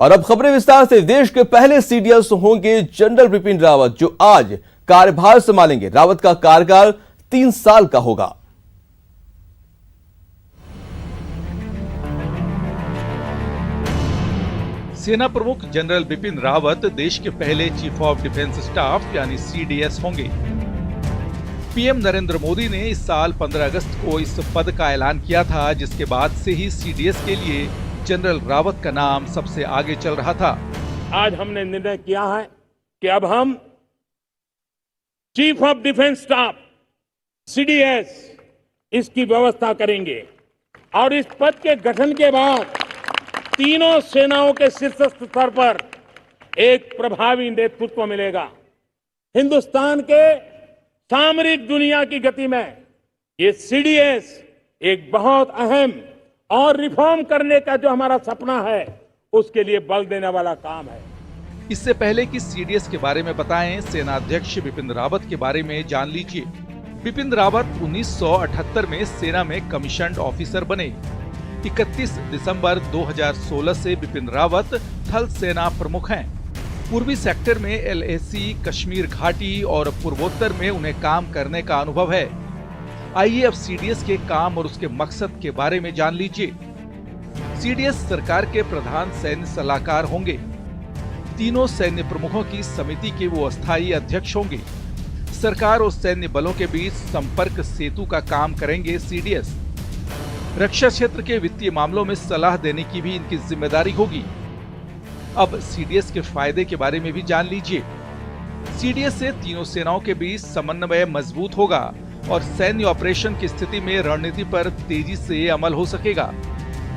और अब खबरें विस्तार से। देश के पहले सीडीएस होंगे जनरल बिपिन रावत, जो आज कार्यभार संभालेंगे। रावत का कार्यकाल 3 साल का होगा। सेना प्रमुख जनरल बिपिन रावत देश के पहले चीफ ऑफ डिफेंस स्टाफ यानी सीडीएस होंगे। पीएम नरेंद्र मोदी ने इस साल 15 अगस्त को इस पद का ऐलान किया था, जिसके बाद से ही सीडीएस के लिए जनरल रावत का नाम सबसे आगे चल रहा था। आज हमने निर्णय किया है कि अब हम chief of defence staff CDS इसकी व्यवस्था करेंगे और इस पद के गठन के बाद तीनों सेनाओं के शीर्ष स्तर पर एक प्रभावी नेतृत्व मिलेगा। हिंदुस्तान के सामरिक दुनिया की गति में ये सीडीएस एक बहुत अहम और रिफॉर्म करने का जो हमारा सपना है उसके लिए बल देने वाला काम है। इससे पहले कि सीडीएस के बारे में बताएं, सेना अध्यक्ष बिपिन रावत के बारे में जान लीजिए। बिपिन रावत 1978 में सेना में कमीशन्ड ऑफिसर बने। 31 दिसंबर 2016 से बिपिन रावत थल सेना प्रमुख हैं। पूर्वी सेक्टर में एलएसी, कश्मीर घाटी और पूर्वोत्तर में उन्हें काम करने का अनुभव है। आइए अब सीडीएस के काम और उसके मकसद के बारे में जान लीजिए। सीडीएस सरकार के प्रधान सैन्य सलाहकार होंगे। तीनों सैन्य प्रमुखों की समिति के वो अस्थायी अध्यक्ष होंगे। सरकार और सैन्य बलों के बीच संपर्क सेतु का काम करेंगे सीडीएस। रक्षा क्षेत्र के वित्तीय मामलों में सलाह देने की भी इनकी जिम्मेदारी होगी। अब सीडीएस के फायदे के बारे में भी जान लीजिए। सीडीएस से तीनों सेनाओं के बीच समन्वय मजबूत होगा और सैन्य ऑपरेशन की स्थिति में रणनीति पर तेजी से अमल हो सकेगा।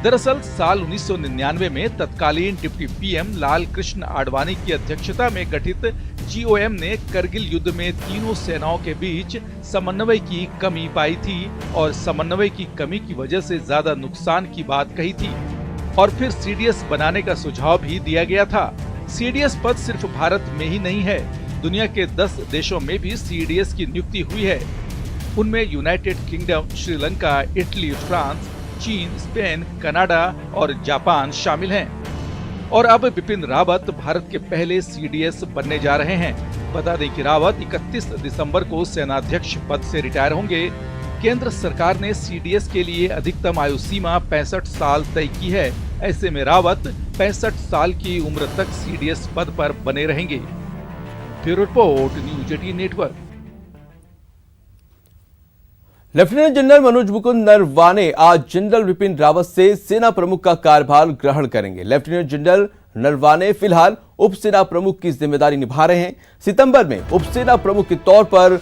दरअसल साल 1999 में तत्कालीन डिप्टी पीएम लाल कृष्ण आडवाणी की अध्यक्षता में गठित जीओएम ने करगिल युद्ध में तीनों सेनाओं के बीच समन्वय की कमी पाई थी और समन्वय की कमी की वजह से ज्यादा नुकसान की बात कही थी और फिर सीडीएस बनाने का सुझाव भी दिया गया था। सीडीएस पद सिर्फ भारत में ही नहीं है, दुनिया के 10 देशों में भी सीडीएस की नियुक्ति हुई है। उनमें United kingdom, Sri Lanka, Italy, France, चीन, स्पेन, कनाडा और जापान शामिल हैं। और अब बिपिन रावत भारत के पहले सीडीएस बनने जा रहे हैं। बता दें कि रावत 31 दिसंबर को सेनाध्यक्ष पद से रिटायर होंगे। केंद्र सरकार ने सीडीएस के लिए अधिकतम आयु सीमा 65 साल तय की है। ऐसे में रावत 65 साल की उम्र तक सीडीएस पद पर बने रहेंगे। Bureau report, news 18 network. Lieutenant general Manoj Mukund Naravane आज जनरल बिपिन रावत से सेना प्रमुख का कार्यभार ग्रहण करेंगे। लेफ्टिनेंट जनरल नरवाने फिलहाल उप सेना प्रमुख की जिम्मेदारी निभा रहे हैं। सितंबर में उप सेना प्रमुख के तौर पर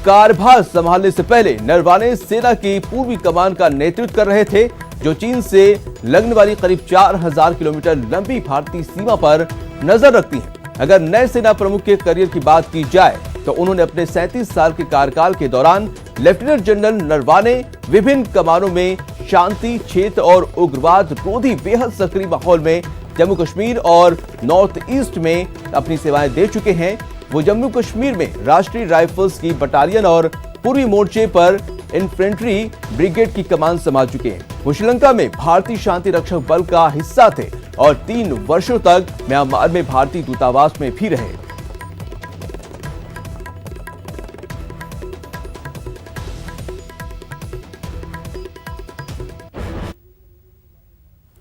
कार्यभार संभालने से पहले नरवाने सेना की पूर्वी कमान का नेतृत्व कर रहे थे, जो चीन से लगने वाली करीब 4000 किलोमीटर लंबी भारतीय सीमा पर नजर रखती है। अगर नए सेना प्रमुख के करियर की बात की जाए तो उन्होंने अपने 37 साल के कार्यकाल के दौरान लेफ्टिनेंट जनरल नरवाने विभिन्न कमानों में शांति क्षेत्र और उग्रवाद रोधी बेहद सक्रिय माहौल में जम्मू कश्मीर और नॉर्थ ईस्ट में अपनी सेवाएं दे चुके हैं। वो जम्मू कश्मीर में राष्ट्रीय राइफल्स की बटालियन और पूर्वी मोर्चे पर इन्फेंट्री ब्रिगेड की कमान संभाल चुके हैं। वो श्रीलंका में भारतीय शांति रक्षक बल का हिस्सा थे और 3 वर्षों तक म्यांमार में भारतीय दूतावास में भी रहे।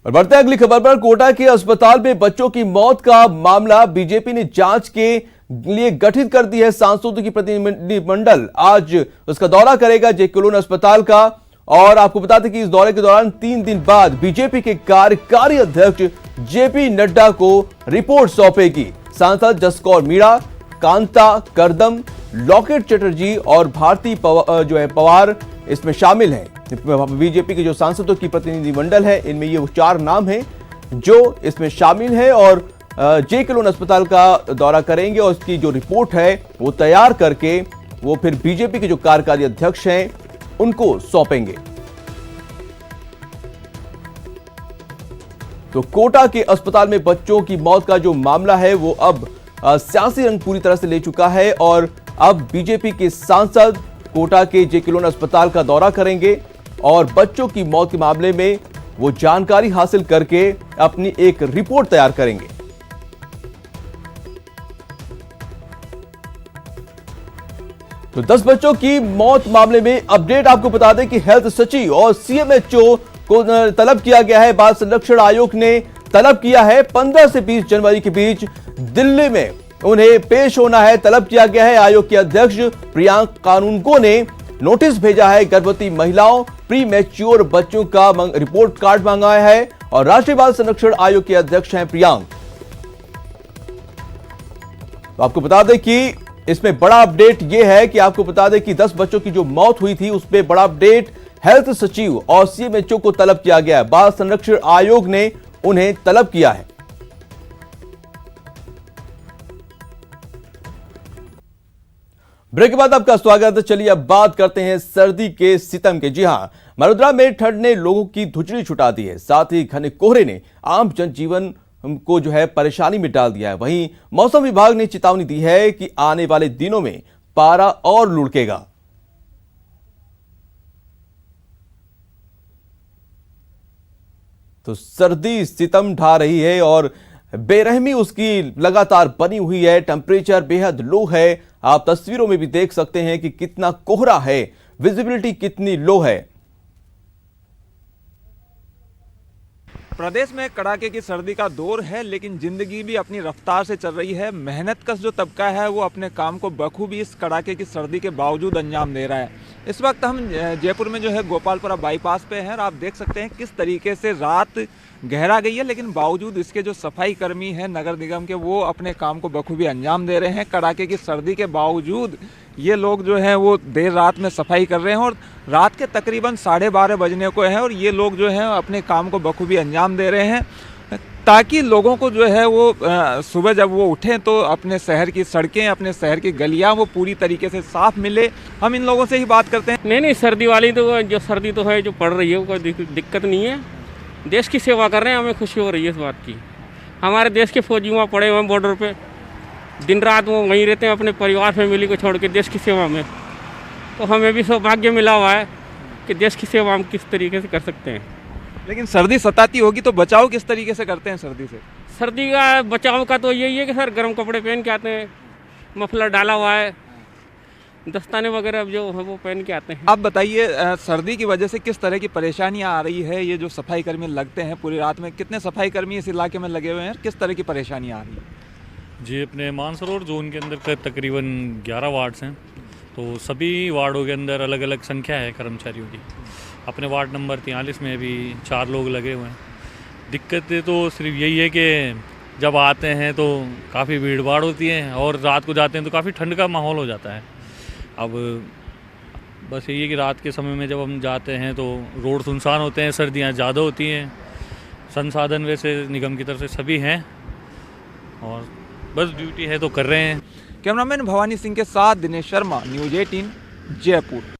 और बढ़ते अगली खबर पर। कोटा के अस्पताल में बच्चों की मौत का मामला बीजेपी ने जांच के लिए गठित कर दी है। सांसदों की प्रतिनिधिमंडल आज उसका दौरा करेगा जे के लोन अस्पताल का। और आपको बता दें कि इस दौरे के दौरान 3 दिन बाद बीजेपी के कार्यकारी अध्यक्ष जेपी नड्डा को रिपोर्ट सौंपेगी। सांसद जसकौर मीणा, कांता करदम, लॉकेट चटर्जी और भारती पवार इसमें शामिल हैं। बीजेपी के जो सांसदों की प्रतिनिधिमंडल है, इनमें ये 4 नाम हैं जो इसमें शामिल है और जे के लोन अस्पताल का दौरा करेंगे और उसकी जो रिपोर्ट है वो तैयार करके वो फिर बीजेपी के जो कार्यकारी अध्यक्ष हैं उनको सौंपेंगे। तो कोटा के अस्पताल में बच्चों की मौत का जो मामला है वो अब सियासी रंग पूरी तरह से ले चुका है और अब बीजेपी के सांसद कोटा के जे के लोन अस्पताल का दौरा करेंगे और बच्चों की मौत के मामले में वो जानकारी हासिल करके अपनी एक रिपोर्ट तैयार करेंगे। तो 10 बच्चों की मौत मामले में अपडेट आपको बता दें कि हेल्थ सचिव और सीएमएचओ को तलब किया गया है। बाल संरक्षण आयोग ने तलब किया है 15 से 20 जनवरी के बीच दिल्ली में उन्हें पेश होना है। तलब किया गया है। आयोग के अध्यक्ष प्रियांक कानूनगो ने नोटिस भेजा है। गर्भवती महिलाओं, प्री मैच्योर बच्चों का रिपोर्ट कार्ड मंगाया है और राष्ट्रीय बाल संरक्षण आयोग के अध्यक्ष हैं प्रियांक। तो आपको बता दें कि इसमें बड़ा अपडेट यह है कि आपको बता दें कि 10 बच्चों की जो मौत हुई थी उसमें बड़ा अपडेट हेल्थ सचिव और सीएमएचओ को तलब किया गया है। बाल संरक्षण आयोग ने उन्हें तलब किया है। ब्रेक के बाद आपका स्वागत है। चलिए अब बात करते हैं सर्दी के सितम के। जी हां, मरुद्रा में ठंड ने लोगों की धुचरी छुटा दी है। साथ ही घने कोहरे ने आम जनजीवन को जो है परेशानी में डाल दिया है। वहीं मौसम विभाग ने चेतावनी दी है कि आने वाले दिनों में पारा और लुढ़केगा। तो सर्दी सितम ढा रही है और बेरहमी उसकी लगातार बनी हुई है। टेम्परेचर बेहद लो है। आप तस्वीरों में भी देख सकते हैं कि कितना कोहरा है, विजिबिलिटी कितनी लो है। प्रदेश में कड़ाके की सर्दी का दौर है, लेकिन जिंदगी भी अपनी रफ्तार से चल रही है। मेहनतकश जो तबका है वो अपने काम को बखूबी इस कड़ाके की सर्दी के बावजूद अंजाम दे रहा है। इस वक्त हम जयपुर में जो है गोपालपुरा बाईपास पे हैं और आप देख सकते हैं किस तरीके से रात गहरा गई है, लेकिन बावजूद इसके जो सफाई कर्मी हैं नगर निगम के, वो अपने काम को बखूबी अंजाम दे रहे हैं। कड़ाके की सर्दी के बावजूद ये लोग जो हैं वो देर रात में सफाई कर रहे हैं और रात के तकरीबन 12:30 बजने को है और ये लोग जो हैं अपने काम को बखूबी अंजाम दे रहे हैं ताकि लोगों को जो है वो सुबह जब वो उठें तो अपने शहर की सड़कें, अपने शहर की गलियां वो पूरी तरीके से साफ मिले। हम इन लोगों से ही बात करते हैं। नहीं, सर्दी वाली तो जो सर्दी तो है जो पड़ रही है, कोई दिक्कत नहीं है। देश की सेवा कर रहे हैं, हमें खुशी हो रही है इस बात की। हमारे देश के फौजी वहाँ पड़े हुए हैं बॉर्डर पे, दिन रात वो वहीं रहते हैं अपने परिवार फैमिली को छोड़ के देश की सेवा में। तो हमें भी सौभाग्य मिला हुआ है कि देश की सेवा हम किस तरीके से कर सकते हैं। लेकिन सर्दी सताती होगी तो बचाव किस तरीके से करते हैं सर्दी से? सर्दी का बचाव का तो यही है कि सर गर्म कपड़े पहन के आते हैं, मफलर डाला हुआ है, दस्ताने वगैरह जो है वो पहन के आते हैं। आप बताइए सर्दी की वजह से किस तरह की परेशानियां आ रही है? ये जो सफाई कर्मी लगते हैं पूरी रात में, कितने सफाई कर्मी इस इलाके में लगे हुए हैं, किस तरह की परेशानियां आ रही है? जी, अपने मानसरोवर जोन के अंदर तकरीबन 11 वार्ड्स हैं, तो सभी वार्डों के अंदर अलग अलग संख्या है कर्मचारियों की। अपने वार्ड नंबर 43 में भी 4 लोग लगे हुए हैं। दिक्कतें तो सिर्फ यही है कि जब आते हैं तो काफ़ी भीड़ भाड़ होती है और रात को जाते हैं तो काफ़ी ठंड का माहौल हो जाता है। अब बस यही है कि रात के समय में जब हम जाते हैं तो रोड सुनसान होते हैं, सर्दियाँ ज़्यादा होती हैं। संसाधन वैसे निगम की तरफ से सभी हैं और बस ड्यूटी है तो कर रहे हैं। कैमरामैन भवानी सिंह के साथ दिनेश शर्मा, न्यूज़ 18 जयपुर।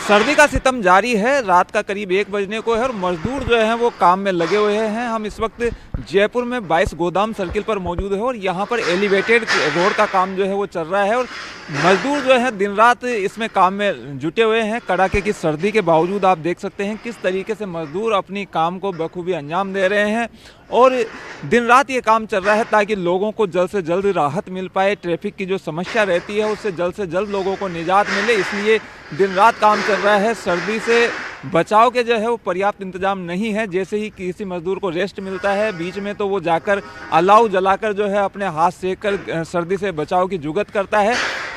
सर्दी का सितम जारी है। रात का करीब 1 बजने को है और मजदूर जो हैं वो काम में लगे हुए हैं। हम इस वक्त जयपुर में 22 गोदाम सर्किल पर मौजूद है और यहाँ पर एलिवेटेड रोड का काम जो है वो चल रहा है और मजदूर जो है दिन रात इसमें काम में जुटे हुए हैं। कड़ाके की सर्दी के बावजूद आप देख सकते हैं किस तरीके से मजदूर अपनी काम को बखूबी अंजाम दे रहे हैं और दिन रात ये काम चल रहा है ताकि लोगों को जल्द से जल्द राहत मिल पाए। ट्रैफिक की जो समस्या रहती है उससे जल्द लोगों को निजात मिले, इसलिए दिन रात काम चल रहा है। सर्दी से बचाव के जो है वो पर्याप्त इंतजाम नहीं है। जैसे ही किसी मजदूर को रेस्ट मिलता है बीच में तो वो जाकर अलाव जलाकर जो है अपने हाथ सेक कर सर्दी से बचाव की जुगत करता है।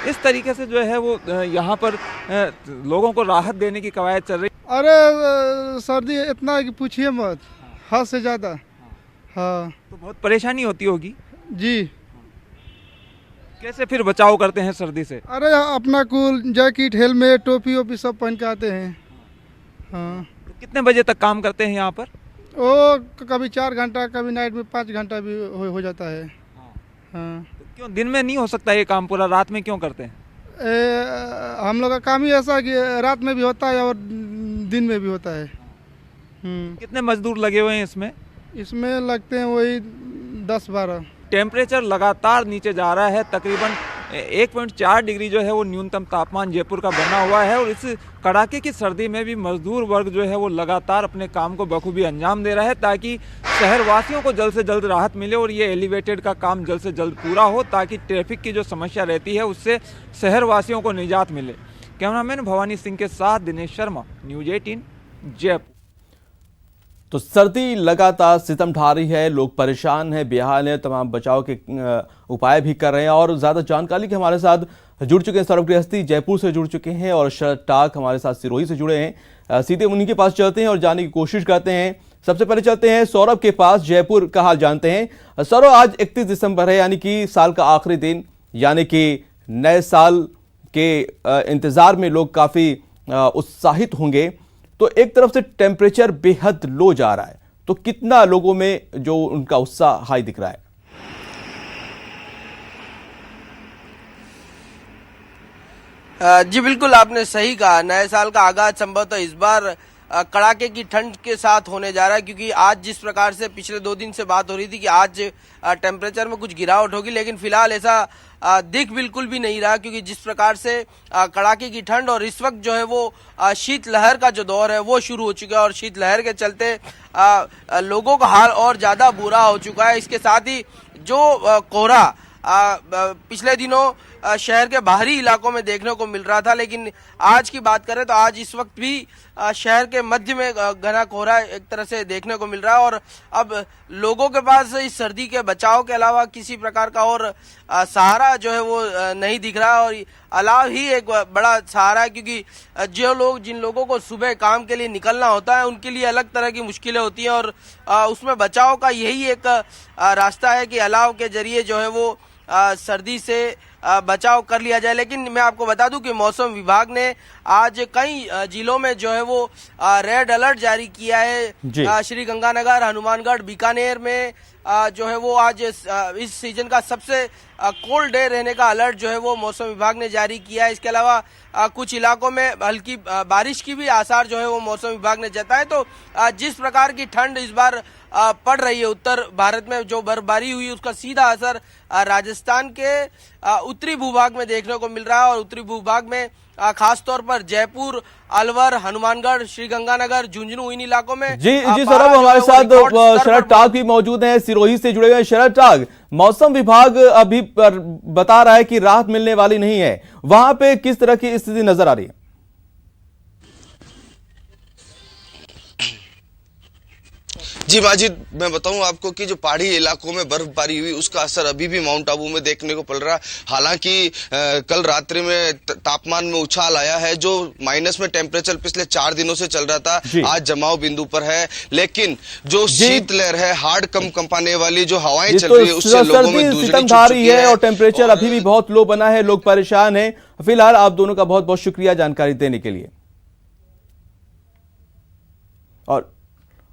इस तरीके से जो है वो यहाँ पर लोगों को राहत देने की कवायद चल रही। अरे सर्दी इतना है कि पूछिए मत, हद से ज़्यादा। हाँ, तो बहुत परेशानी होती होगी जी। कैसे फिर बचाव करते हैं सर्दी से? अरे अपना कूल जैकेट, हेलमेट, टोपी वोपी सब पहन के आते हैं। हाँ। तो कितने बजे तक काम करते हैं यहाँ पर? ओ कभी 4 घंटा, कभी नाइट में 5 घंटा भी हो जाता है। हाँ। तो क्यों दिन में नहीं हो सकता ये काम पूरा, रात में क्यों करते हैं? हम लोग का काम ही ऐसा कि रात में भी होता है और दिन में भी होता है। कितने मजदूर लगे हुए हैं इसमें? इसमें लगते हैं वही 10-12। टेम्परेचर लगातार नीचे जा रहा है, तकरीबन 1.4 डिग्री जो है वो न्यूनतम तापमान जयपुर का बना हुआ है। और इस कड़ाके की सर्दी में भी मजदूर वर्ग जो है वो लगातार अपने काम को बखूबी अंजाम दे रहा है, ताकि शहरवासियों को जल्द से जल्द राहत मिले और ये एलिवेटेड का काम जल्द से जल्द पूरा हो, ताकि ट्रैफिक की जो समस्या रहती है उससे शहरवासियों को निजात मिले। कैमरामैन भवानी सिंह के साथ दिनेश शर्मा, न्यूज़ 18 जयपुर। तो सर्दी लगातार सितम ढा रही है, लोग परेशान हैं, बेहाल हैं, तमाम बचाव के उपाय भी कर रहे हैं। और ज़्यादा जानकारी के हमारे साथ जुड़ चुके हैं सौरभ गृहस्थी, जयपुर से जुड़ चुके हैं, और शरद टाक हमारे साथ सिरोही से जुड़े हैं। सीधे उन्हीं के पास चलते हैं और जानने की कोशिश करते हैं। सबसे पहले चलते हैं सौरभ के पास, जयपुर का हाल जानते हैं। सौरभ, आज 31 दिसंबर है, यानी कि साल का आखिरी दिन, यानी कि नए साल के इंतजार में लोग काफ़ी उत्साहित होंगे। तो एक तरफ से टेम्परेचर बेहद लो जा रहा है, तो कितना लोगों में जो उनका उत्साह हाई दिख रहा है? जी बिल्कुल, आपने सही कहा। नए साल का आगाज संभवतः इस बार कड़ाके की ठंड के साथ होने जा रहा है, क्योंकि आज जिस प्रकार से पिछले 2 दिन से बात हो रही थी कि आज टेम्परेचर में कुछ गिरावट होगी, लेकिन फिलहाल ऐसा दिख बिल्कुल भी नहीं रहा, क्योंकि जिस प्रकार से कड़ाके की ठंड और इस वक्त जो है वो शीतलहर का जो दौर है वो शुरू हो चुका है, और शीतलहर के चलते लोगों का हाल और ज्यादा बुरा हो चुका है। इसके साथ ही जो कोहरा पिछले दिनों शहर के बाहरी इलाकों में देखने को मिल रहा था, लेकिन आज की बात करें तो आज इस वक्त भी शहर के मध्य में घना कोहरा एक तरह से देखने को मिल रहा है। और अब लोगों के पास इस सर्दी के बचाव के अलावा किसी प्रकार का और सहारा जो है वो नहीं दिख रहा, और अलाव ही एक बड़ा सहारा है, क्योंकि जिन लोगों को सुबह काम के लिए निकलना होता है उनके लिए अलग तरह की मुश्किलें होती हैं, और उसमें बचाव का यही एक रास्ता है कि अलाव के जरिए जो है वो सर्दी से बचाव कर लिया जाए। लेकिन मैं आपको बता दूं कि मौसम विभाग ने आज कई जिलों में जो है वो रेड अलर्ट जारी किया है। श्री गंगानगर, हनुमानगढ़, बीकानेर में जो है वो आज इस सीजन का सबसे कोल्ड डे रहने का अलर्ट जो है वो मौसम विभाग ने जारी किया है। इसके अलावा कुछ इलाकों में हल्की बारिश की भी आसार जो है वो मौसम विभाग ने जताए। तो जिस प्रकार की ठंड इस बार पड़ रही है उत्तर भारत में, जो बर्फबारी हुई उसका सीधा असर राजस्थान के उत्तरी भूभाग में देखने को मिल रहा है, और उत्तरी भूभाग में खासतौर पर जयपुर, अलवर, हनुमानगढ़, श्रीगंगानगर, झुंझुनू, इन इलाकों में जी सौरभ, हमारे साथ शरद टाक भी मौजूद हैं, सिरोही से जुड़े हुए हैं। शरद टाक, मौसम विभाग अभी बता रहा है कि राहत मिलने वाली नहीं है, वहां पे किस तरह की स्थिति नजर आ रही है? जी माजिद, मैं बताऊं आपको कि जो पहाड़ी इलाकों में बर्फबारी हुई उसका असर अभी भी माउंट आबू में देखने को पड़ रहा है। हालांकि कल रात्रि में तापमान में उछाल आया है, जो माइनस में टेम्परेचर पिछले 4 दिनों से चल रहा था, आज जमाव बिंदु पर है। लेकिन जो शीतलहर है, हार्ड कंपाने वाली जो हवाएं चल रही है, उससे लोगों में दूसरी है और टेम्परेचर अभी भी बहुत लो बना है, लोग परेशान हैं। फिलहाल आप दोनों का बहुत बहुत शुक्रिया जानकारी देने के लिए।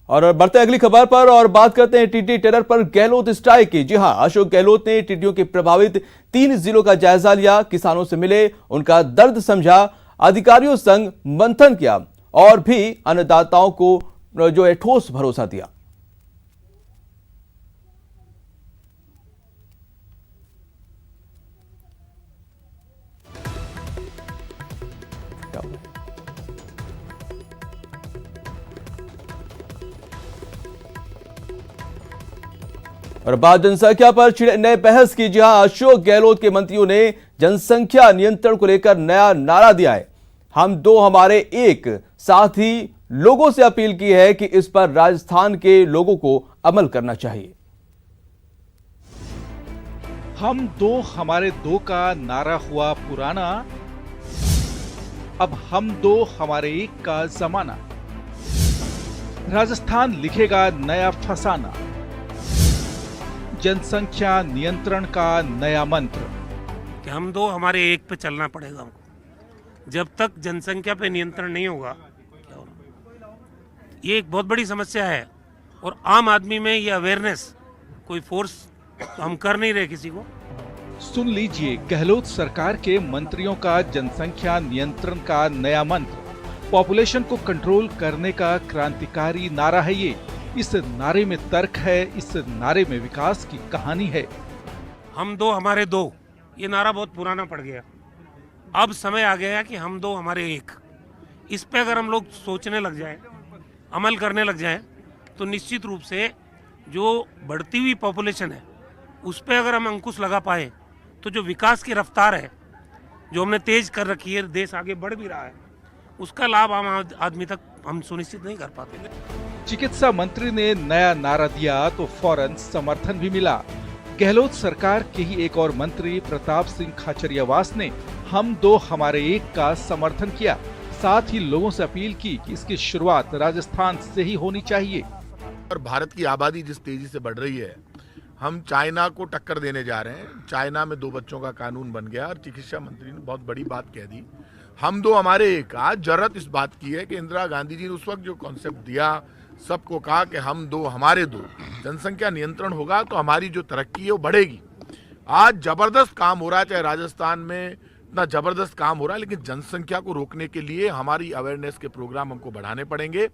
और बढ़ते अगली खबर पर और बात करते हैं टिड्डी टेरर पर गहलोत स्ट्राइक की। जी हां, अशोक गहलोत ने टिड्डियों के प्रभावित 3 जिलों का जायजा लिया, किसानों से मिले, उनका दर्द समझा, अधिकारियों संग मंथन किया और भी अन्नदाताओं को जो है ठोस भरोसा दिया। और बात जनसंख्या पर छिड़े नए बहस की। जहां अशोक गहलोत के मंत्रियों ने जनसंख्या नियंत्रण को लेकर नया नारा दिया है, हम दो हमारे एक। साथ ही लोगों से अपील की है कि इस पर राजस्थान के लोगों को अमल करना चाहिए। हम दो हमारे दो का नारा हुआ पुराना, अब हम दो हमारे एक का जमाना। राजस्थान लिखेगा नया फसाना, जनसंख्या नियंत्रण का नया मंत्र कि हम दो हमारे एक पे चलना पड़ेगा हमको। जब तक जनसंख्या पे नियंत्रण नहीं होगा, ये एक बहुत बड़ी समस्या है। और आम आदमी में ये अवेयरनेस कोई फोर्स तो हम कर नहीं रहे किसी को। सुन लीजिए गहलोत सरकार के मंत्रियों का जनसंख्या नियंत्रण का नया मंत्र। पॉपुलेशन को कंट्रोल करने का क्रांतिकारी नारा है ये। इस नारे में तर्क है, इस नारे में विकास की कहानी है। हम दो हमारे दो, ये नारा बहुत पुराना पड़ गया। अब समय आ गया कि हम दो हमारे एक। इस पे अगर हम लोग सोचने लग जाएं, अमल करने लग जाएं, तो निश्चित रूप से जो बढ़ती हुई पॉपुलेशन है उस पे अगर हम अंकुश लगा पाए तो जो विकास की रफ्तार है जो हमने तेज कर रखी है, देश आगे बढ़ भी रहा है, उसका लाभ आम आदमी तक हम सुनिश्चित नहीं कर पाते। चिकित्सा मंत्री ने नया नारा दिया तो फौरन समर्थन भी मिला। गहलोत सरकार के ही एक और मंत्री प्रताप सिंह खाचरियावास ने हम दो हमारे एक का समर्थन किया। साथ ही लोगों से अपील की कि इसकी शुरुआत राजस्थान से ही होनी चाहिए। और भारत की आबादी जिस तेजी से बढ़ रही है, हम चाइना को टक्कर देने जा रहे हैं। चाइना में 2 बच्चों का कानून बन गया और चिकित्सा मंत्री ने बहुत बड़ी बात कह दी, हम दो हमारे एक। आज जरूरत इस बात की है कि इंदिरा गांधी जी ने उस वक्त जो कॉन्सेप्ट दिया, सबको कहा कि हम दो हमारे दो, जनसंख्या नियंत्रण होगा तो हमारी जो तरक्की है वो बढ़ेगी। आज जबरदस्त काम हो रहा है, चाहे राजस्थान में इतना जबरदस्त काम हो रहा है, लेकिन जनसंख्या को रोकने के लिए हमारी अवेयरनेस के प्रोग्राम हमको बढ़ाने पड़ेंगे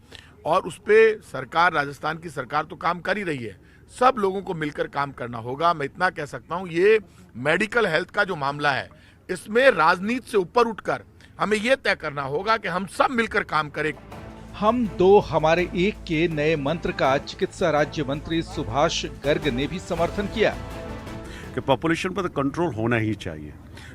और उस पर सरकार, राजस्थान की सरकार तो काम कर ही रही है, सब लोगों को मिलकर काम करना होगा। मैं इतना कह सकता हूं, ये मेडिकल हेल्थ का जो मामला है, इसमें राजनीति से ऊपर उठकर हमें ये तय करना होगा कि हम सब मिलकर काम करें। हम दो हमारे एक के नए मंत्र का चिकित्सा राज्य मंत्री सुभाष गर्ग ने भी समर्थन किया कि पॉपुलेशन पर तो कंट्रोल होना ही चाहिए।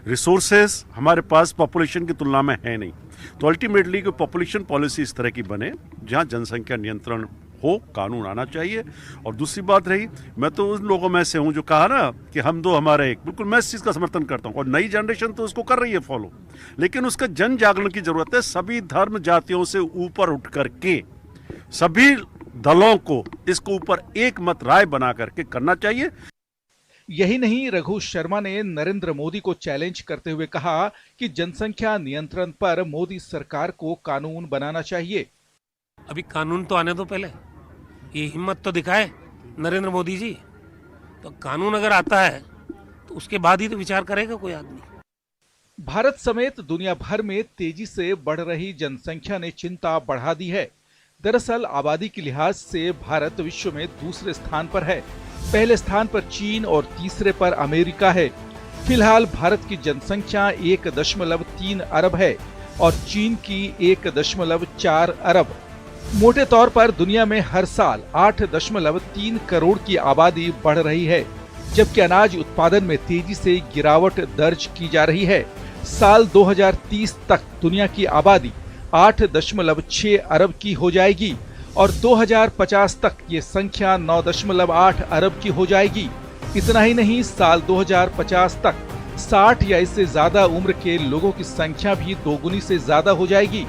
रिसोर्सेज हमारे पास पॉपुलेशन की तुलना में है नहीं, तो अल्टीमेटली कोई पॉपुलेशन पॉलिसी इस तरह की बने जहां जनसंख्या नियंत्रण हो, कानून आना चाहिए। और दूसरी बात रही, मैं तो उन लोगों में से हूं जो कहा ना कि हम दो हमारे एक, बिल्कुल मैं इस चीज का समर्थन करता हूं और नई जनरेशन तो उसको कर रही है फॉलो, लेकिन उसका जन जागरण की जरूरत है। सभी धर्म जातियों से ऊपर उठ करके सभी दलों को इसको ऊपर एक मत राय बना करके करना चाहिए। यही नहीं, रघु शर्मा ने नरेंद्र मोदी को चैलेंज करते हुए कहा कि जनसंख्या नियंत्रण पर मोदी सरकार को कानून बनाना चाहिए। अभी कानून तो आने दो, पहले ये हिम्मत तो दिखाए नरेंद्र मोदी जी। तो कानून अगर आता है तो उसके बाद ही तो विचार करेगा कोई आदमी। भारत समेत दुनिया भर में तेजी से बढ़ रही जनसंख्या ने चिंता बढ़ा दी है। दरअसल आबादी के लिहाज से भारत विश्व में दूसरे स्थान पर है। पहले स्थान पर चीन और तीसरे पर अमेरिका है। फिलहाल भारत की जनसंख्या 1.3 अरब है और चीन की 1.4 अरब। मोटे तौर पर दुनिया में हर साल 8.3 करोड़ की आबादी बढ़ रही है, जबकि अनाज उत्पादन में तेजी से गिरावट दर्ज की जा रही है। साल 2030 तक दुनिया की आबादी 8.6 अरब की हो जाएगी और 2050 तक ये संख्या 9.8 अरब की हो जाएगी। इतना ही नहीं, साल 2050 तक 60 या इससे ज्यादा उम्र के लोगों की संख्या भी दोगुनी से ज्यादा हो जाएगी।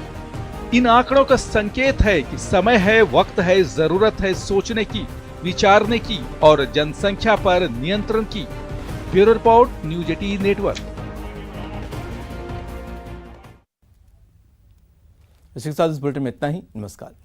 इन आंकड़ों का संकेत है कि समय है, वक्त है, जरूरत है सोचने की, विचारने की और जनसंख्या पर नियंत्रण की। Bureau report, news 18 network. इसी के साथ इस बुलेटिन में इतना ही। नमस्कार।